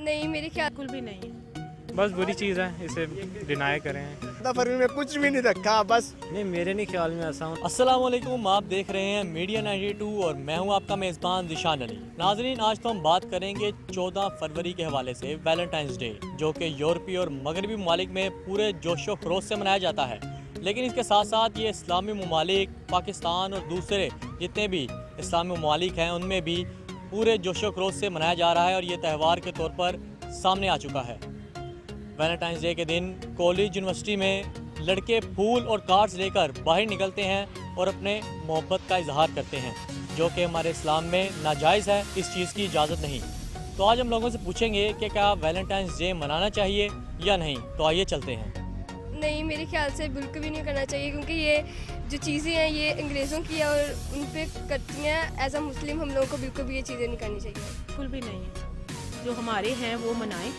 नहीं, मेरे ख्याल बिल्कुल भी नहीं है। बस बुरी चीज़ है, इसे डिनाई करें। फरवरी में कुछ भी नहीं रखा, बस नहीं, मेरे नहीं ख्याल में ऐसा। अस्सलाम वालेकुम, आप देख रहे हैं मीडिया 92 और मैं हूं आपका मेज़बान ज़िशान अली। नाज़रीन, आज तो हम बात करेंगे 14 फरवरी के हवाले से वैलेंटाइंस डे, जो कि यूरोपीय और मगरबी ममालिक में पूरे जोशो खरोश से मनाया जाता है। लेकिन इसके साथ साथ ये इस्लामी ममालिक, पाकिस्तान और दूसरे जितने भी इस्लामी ममालिक हैं उनमें भी पूरे जोशो खरोश से मनाया जा रहा है और ये त्यौहार के तौर पर सामने आ चुका है। वैलेंटाइंस डे के दिन कॉलेज यूनिवर्सिटी में लड़के फूल और कार्ड्स लेकर बाहर निकलते हैं और अपने मोहब्बत का इजहार करते हैं, जो कि हमारे इस्लाम में नाजायज़ है, इस चीज़ की इजाज़त नहीं। तो आज हम लोगों से पूछेंगे कि क्या वैलेंटाइंस डे मनाना चाहिए या नहीं। तो आइए चलते हैं। नहीं, मेरे ख्याल से बिल्कुल भी नहीं करना चाहिए, क्योंकि ये जो चीज़ें हैं ये अंग्रेज़ों की है और उन पर करती हैं। एज अ मुस्लिम हम लोगों को बिल्कुल भी ये चीज़ें नहीं करनी चाहिए। बिल्कुल भी नहीं है, जो हमारे हैं वो मनाएं।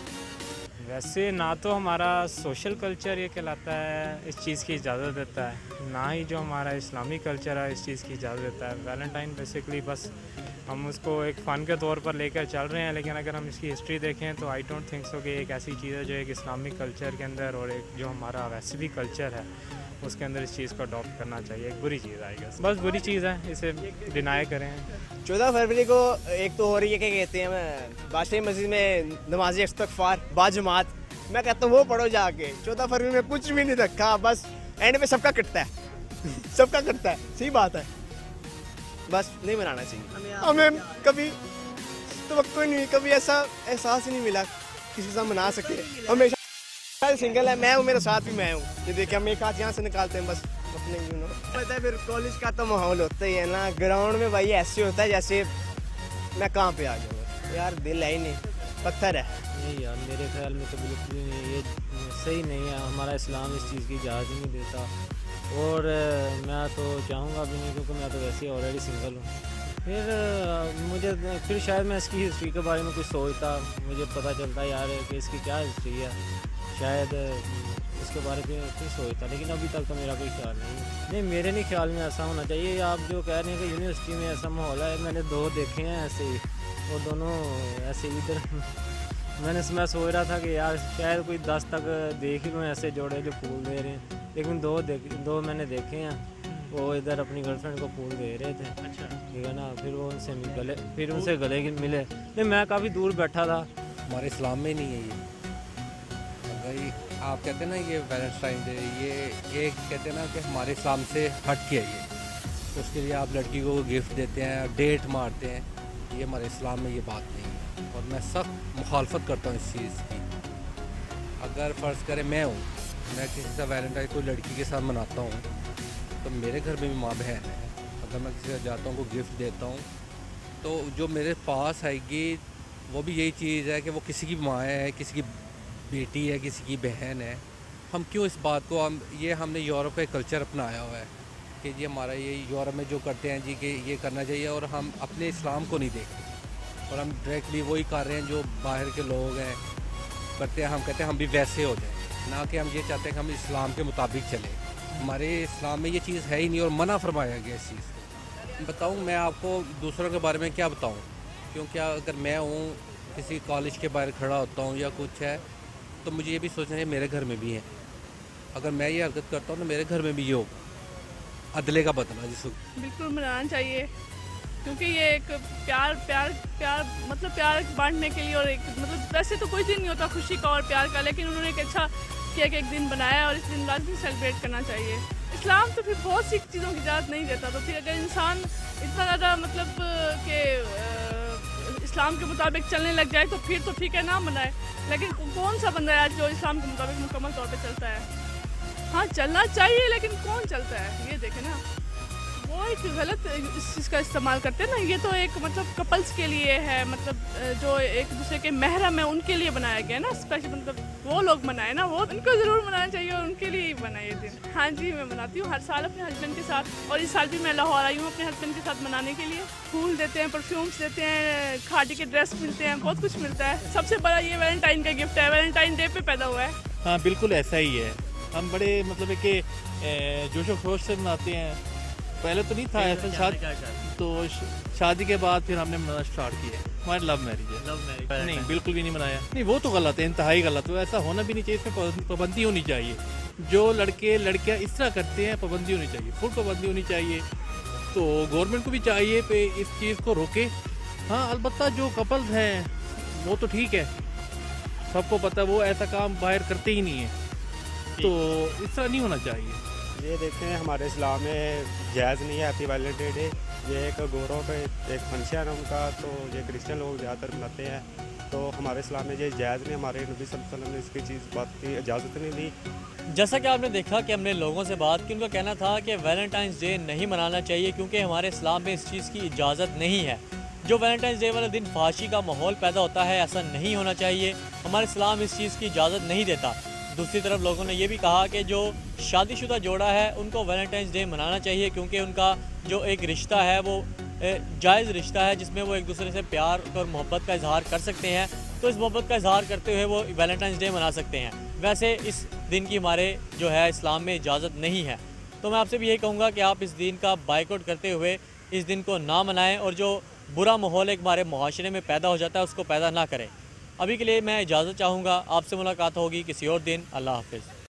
वैसे ना तो हमारा सोशल कल्चर ये कहलाता है इस चीज़ की इजाज़त देता है, ना ही जो हमारा इस्लामी कल्चर है इस चीज़ की इजाज़त देता है। वैलेंटाइन बेसिकली बस हम उसको एक फ़न के तौर पर लेकर चल रहे हैं, लेकिन अगर हम इसकी हिस्ट्री देखें तो आई डोंट थिंक सो कि एक ऐसी चीज़ है जो एक इस्लामिक कल्चर के अंदर और एक जो हमारा वैसे भी कल्चर है उसके अंदर इस चीज़ को अडॉप्ट करना चाहिए। एक बुरी चीज़ आएगी, बस बुरी चीज़ है, इसे डिनाई करें। 14 फरवरी को एक तो हो रही है, क्या कहते हैं, बादशाही मस्जिद में नमाज़ इस्तग़फ़ार बाजमात। मैं कहता हूँ वो पढ़ो जाके। 14 फरवरी में कुछ भी नहीं रखा, बस एंड में सबका कटता है सबका कटता है, सही बात है। बस नहीं मनाना चाहिए। हमें कभी तो ही नहीं, कभी ऐसा एहसास ही नहीं मिला किसी से मना सके। हमेशा सिंगल है, मैं हूँ, मेरे साथ भी मैं हूँ। ये देखिए हम एक हाथ यहाँ से निकालते हैं बस अपने, पता है। फिर कॉलेज का तो माहौल होता ही है ना, ग्राउंड में भाई ऐसे होता है जैसे मैं कहाँ पे आ जाऊँ यार, दिल है ही नहीं, पत्थर है। नहीं यार, मेरे ख्याल में तो बिल्कुल भी नहीं, ये सही नहीं है। हमारा इस्लाम इस चीज़ की इजाज़त ही नहीं देता और मैं तो चाहूँगा भी नहीं, क्योंकि मैं तो वैसे ही ऑलरेडी सिंगल हूँ। फिर शायद मैं इसकी हिस्ट्री के बारे में कुछ सोचता, मुझे पता चलता यार कि इसकी क्या हिस्ट्री है, शायद इसके बारे में कुछ सोचता, लेकिन अभी तक तो मेरा कोई ख्याल नहीं। मेरे नहीं ख्याल में ऐसा होना चाहिए। आप जो कह रहे हैं कि यूनिवर्सिटी में ऐसा माहौल है, मैंने 2 देखे हैं ऐसे ही, वो दोनों ऐसे इधर मैं सोच रहा था कि यार शायद कोई 10 तक देख ही लूँ ऐसे जोड़े जो फूल दे रहे हैं, लेकिन 2 मैंने देखे हैं, वो इधर अपनी गर्लफ्रेंड को फूल दे रहे थे। अच्छा, ठीक है ना। फिर वो उनसे गले मिले। नहीं, मैं काफ़ी दूर बैठा था। हमारे इस्लाम में नहीं है ये। भाई आप कहते हैं ना ये वैलेंटाइन डे, ये एक कहते हैं ना कि हमारे इस्लाम से हट के है ये, तो उसके लिए आप लड़की को गिफ्ट देते हैं, डेट मारते हैं, ये हमारे इस्लाम में ये बात नहीं है और मैं सख्त मुखालफत करता हूँ इस चीज़ की। अगर फ़र्ज़ करें मैं किसी से वैलेंटाइन कोई लड़की के साथ मनाता हूँ तो मेरे घर में भी माँ बहन है। अगर मैं किसी से जाता हूँ को गिफ्ट देता हूँ तो जो मेरे पास आएगी वो भी यही चीज़ है कि वो किसी की माँ है, किसी की बेटी है, किसी की बहन है। हम क्यों इस बात को हमने यूरोप का कल्चर अपनाया हुआ है कि जी हमारा ये यूरोप में जो करते हैं जी कि ये करना चाहिए, और हम अपने इस्लाम को नहीं देखते और हम डायरेक्टली वही कर रहे हैं जो बाहर के लोग हैं करते हैं। हम कहते हैं हम भी वैसे हो जाएं, ना कि हम ये चाहते हैं कि हम इस्लाम के मुताबिक चलें। हमारे इस्लाम में ये चीज़ है ही नहीं और मना फरमाया गया इस चीज़ को। बताऊँ मैं आपको दूसरों के बारे में क्या बताऊँ, क्योंकि अगर मैं हूँ किसी कॉलेज के बाहर खड़ा होता हूँ या कुछ है तो मुझे ये भी सोचना है मेरे घर में भी है। अगर मैं ये हरकत करता हूँ तो मेरे घर में भी ये होगा, अदले का बदला जिसको। बिल्कुल मनाना चाहिए, क्योंकि ये एक प्यार मतलब प्यार बांटने के लिए, और एक मतलब वैसे तो कोई दिन नहीं होता खुशी का और प्यार का, लेकिन उन्होंने एक अच्छा किया कि एक दिन बनाया और इस दिन लाजमी सेलिब्रेट करना चाहिए। इस्लाम तो फिर बहुत सी चीज़ों की इजाज़त नहीं देता, तो फिर अगर इंसान इतना ज़्यादा मतलब कि इस्लाम के मुताबिक चलने लग जाए तो फिर तो ठीक है, ना मनाए। लेकिन कौन सा बंदा है आज जो इस्लाम के मुताबिक मुकम्मल तौर पे चलता है? हाँ, चलना चाहिए, लेकिन कौन चलता है ये देखें ना। वो एक गलत इस चीज़ का इस्तेमाल करते हैं ना। ये तो एक मतलब कपल्स के लिए है, मतलब जो एक दूसरे के महरम है उनके लिए बनाया गया है ना स्पेशल, मतलब वो लोग मनाए ना, वो उनको ज़रूर मनाना चाहिए और उनके लिए ही बनाए ये दिन। हाँ जी, मैं मनाती हूँ हर साल अपने हस्बैंड के साथ, और इस साल भी मैं लाहौर आई हूँ अपने हस्बैंड के साथ मनाने के लिए। फूल देते हैं, परफ्यूम्स देते हैं, खादी के ड्रेस मिलते हैं, बहुत कुछ मिलता है। सबसे बड़ा ये वैलेंटाइन का गिफ्ट है, वैलेंटाइन डे पे पैदा हुआ है। हाँ बिल्कुल ऐसा ही है। हम बड़े मतलब कि जोशो खरोश से मनाते हैं। पहले तो नहीं था ऐसा, तो शादी के बाद फिर हमने मनाना स्टार्ट किया। हमारी लव मैरिज है। लव मैरिज नहीं, बिल्कुल भी नहीं मनाया। नहीं, वो तो गलत है, इंतहाई गलत है। ऐसा होना भी नहीं चाहिए, इसमें पाबंदी होनी चाहिए। जो लड़के लड़कियां इस तरह करते हैं, पाबंदी होनी चाहिए, फुल पाबंदी होनी चाहिए। तो गवर्नमेंट को भी चाहिए पे इस चीज़ को रोके। हाँ, अलबत्ता जो कपल्स हैं वो तो ठीक है, सबको पता वो ऐसा काम बाहर करते ही नहीं है, तो इस तरह नहीं होना चाहिए। ये देखें, हमारे इस्लाम में जायज़ नहीं है हैप्पी वैलेंटाइन डे। ये एक गौरव का एक फंक्शन है उनका, तो ये क्रिश्चियन लोग ज़्यादातर मनाते हैं, तो हमारे इस्लाम में ये जायज़ नहीं। हमारे नबी सल्लल्लाहु अलैहि वसल्लम ने इसकी चीज़ बात की इजाज़त नहीं दी। जैसा कि आपने देखा कि हमने लोगों से बात की, उनका कहना था कि वैलेंटाइंस डे नहीं मनाना चाहिए क्योंकि हमारे इस्लाम में इस चीज़ की इजाज़त नहीं है। जो वैलेंटाइंस डे वाले दिन फाशी का माहौल पैदा होता है, ऐसा नहीं होना चाहिए। हमारे इस्लाम इस चीज़ की इजाज़त नहीं देता। दूसरी तरफ लोगों ने ये भी कहा कि जो शादीशुदा जोड़ा है उनको वैलेंटाइंस डे मनाना चाहिए क्योंकि उनका जो एक रिश्ता है वो जायज़ रिश्ता है, जिसमें वो एक दूसरे से प्यार और मोहब्बत का इजहार कर सकते हैं। तो इस मोहब्बत का इजहार करते हुए वो वैलेंटाइंस डे मना सकते हैं। वैसे इस दिन की हमारे जो है इस्लाम में इजाज़त नहीं है। तो मैं आपसे भी यही कहूँगा कि आप इस दिन का बाइकआउट करते हुए इस दिन को ना मनाएं और जो बुरा माहौल एक हमारे मुआशरे में पैदा हो जाता है उसको पैदा ना करें। अभी के लिए मैं इजाज़त चाहूँगा। आपसे मुलाकात होगी किसी और दिन। अल्लाह हाफ़िज़।